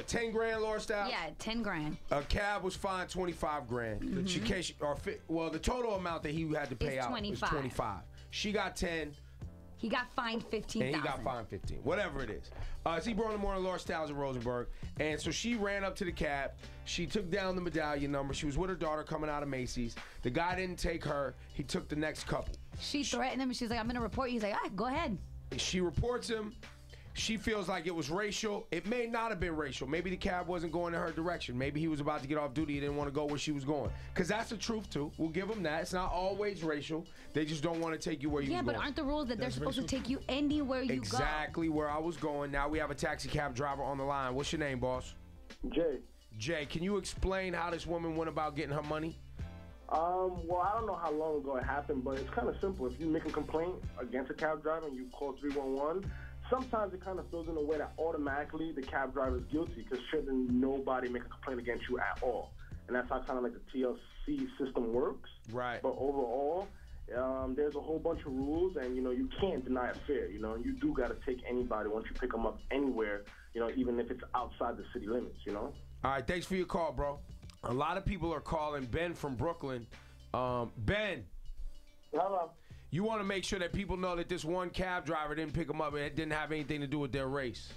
what, 10 grand, Laura Styles? Yeah, 10 grand. A cab was fined 25 grand. The total amount that he had to pay out was 25. She got 10. He got fined 15,000. And he got fined 15. Whatever it is. It's Ebro in the morning, Laura Styles in Rosenberg. And so she ran up to the cab. She took down the medallion number. She was with her daughter coming out of Macy's. The guy didn't take her. He took the next couple. She threatened him. She's like, I'm going to report you. He's like, all right, go ahead. She reports him. She feels like it was racial. It may not have been racial. Maybe the cab wasn't going in her direction. Maybe he was about to get off duty. He didn't want to go where she was going. Because that's the truth, too. We'll give them that. It's not always racial. They just don't want to take you where you going. Yeah, but aren't the rules that they're supposed to take you anywhere you go? Exactly where I was going. Now we have a taxi cab driver on the line. What's your name, boss? Jay. Jay, can you explain how this woman went about getting her money? Well, I don't know how long ago it happened, but it's kind of simple. If you make a complaint against a cab driver and you call 311, sometimes it kind of feels in a way that automatically the cab driver is guilty because shouldn't nobody make a complaint against you at all. And that's how kind of like the TLC system works. Right. But overall, there's a whole bunch of rules, and, you can't deny a fare, and you do got to take anybody once you pick them up anywhere, even if it's outside the city limits, All right, thanks for your call, bro. A lot of people are calling. Ben from Brooklyn. Ben. Hello. You want to make sure that people know that this one cab driver didn't pick them up and it didn't have anything to do with their race.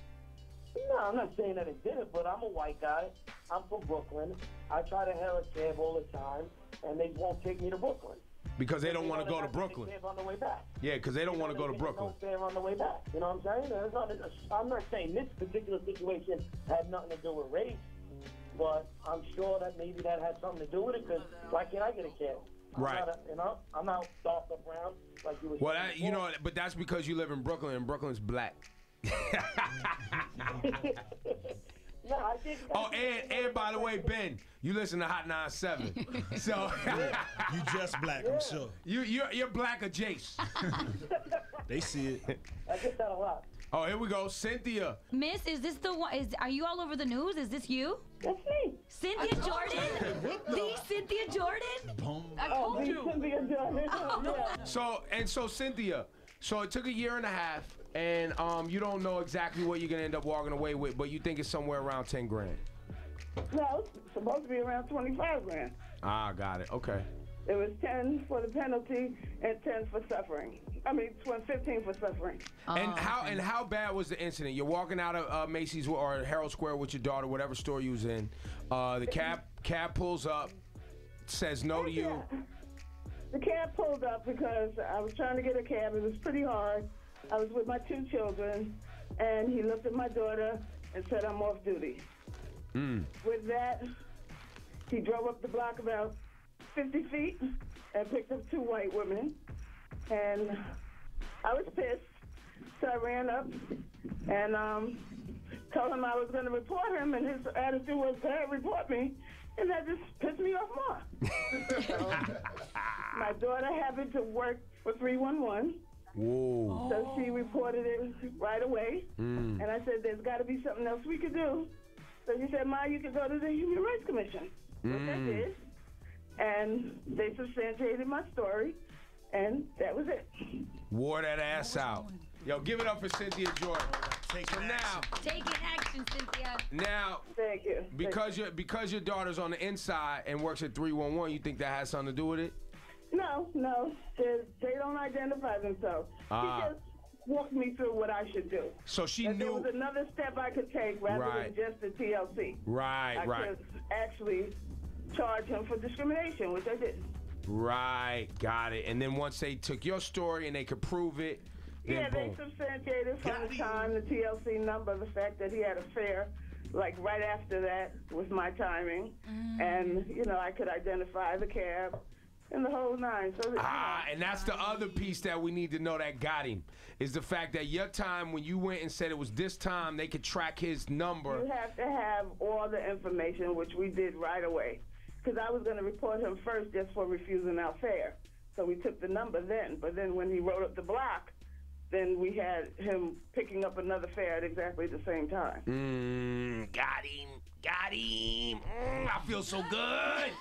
No, I'm not saying that it didn't, but I'm a white guy. I'm from Brooklyn. I try to hail a cab all the time, and they won't take me to Brooklyn. Because they don't want to go to Brooklyn. On the way back. Yeah, because they don't want to go to Brooklyn. No fare on the way back. You know what I'm saying? I'm not saying this particular situation had nothing to do with race, but I'm sure that maybe that had something to do with it, because why can't I get a cab? Right. I'm not dark or brown like you were saying. But that's because you live in Brooklyn, and Brooklyn's black. No, I think. And by the way, Ben, you listen to Hot 97. So you just black, I'm sure. You're black or Jace. They see it. I get that a lot. Oh, here we go, Cynthia. Miss, is this the one? Are you all over the news? Is this you? That's me. Cynthia Jordan? The Cynthia Jordan? Boom. I told you. Cynthia Jordan. Yeah. So Cynthia, so it took a year and a half, and you don't know exactly what you're gonna end up walking away with, but you think it's somewhere around 10 grand. No, it's supposed to be around 25 grand. Ah, got it. Okay. It was 10 for the penalty and 10 for suffering. 15 for suffering. And how bad was the incident? You're walking out of Macy's or Herald Square with your daughter, whatever store you was in. The cab pulls up, says no to you. The cab pulled up because I was trying to get a cab. It was pretty hard. I was with my 2 children, and he looked at my daughter and said, "I'm off duty." With that, he drove up the block about 50 feet and picked up 2 white women. And I was pissed, so I ran up and told him I was going to report him, and his attitude was, "Go ahead, report me." And that just pissed me off more. So, my daughter happened to work for 311. Whoa. So she reported it right away. And I said, "There's got to be something else we could do." So she said, "Ma, you can go to the Human Rights Commission." Which I did. And they substantiated my story. And that was it. Wore that ass out. Yo, give it up for Cynthia Jordan. Taking action, Cynthia. Now, thank you. Because your daughter's on the inside and works at 311, you think that has something to do with it? No. They don't identify themselves. She just walked me through what I should do. So she knew there was another step I could take rather than just the TLC. Right. I could actually charge him for discrimination, which I did. Right, got it. And then once they took your story and they could prove it, then they boom. substantiated from the time, the TLC number, the fact that he had a fare, like right after that was my timing. And, I could identify the cab and the whole 9. So and that's the other piece that we need to know that got him, is the fact that your time, when you went and said it was this time, they could track his number. You have to have all the information, which we did right away. Because I was going to report him first just for refusing our fare. So we took the number then. But then when he wrote up the block, then we had him picking up another fare at exactly the same time. Got him. I feel so good.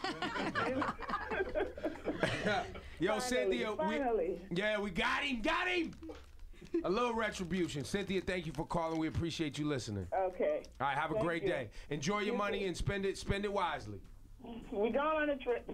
Yo, Finally, Cynthia. finally. We got him. A little retribution. Cynthia, thank you for calling. We appreciate you listening. Okay. All right, have a Thank great you. day. Enjoy your money and spend it wisely. We going on a trip.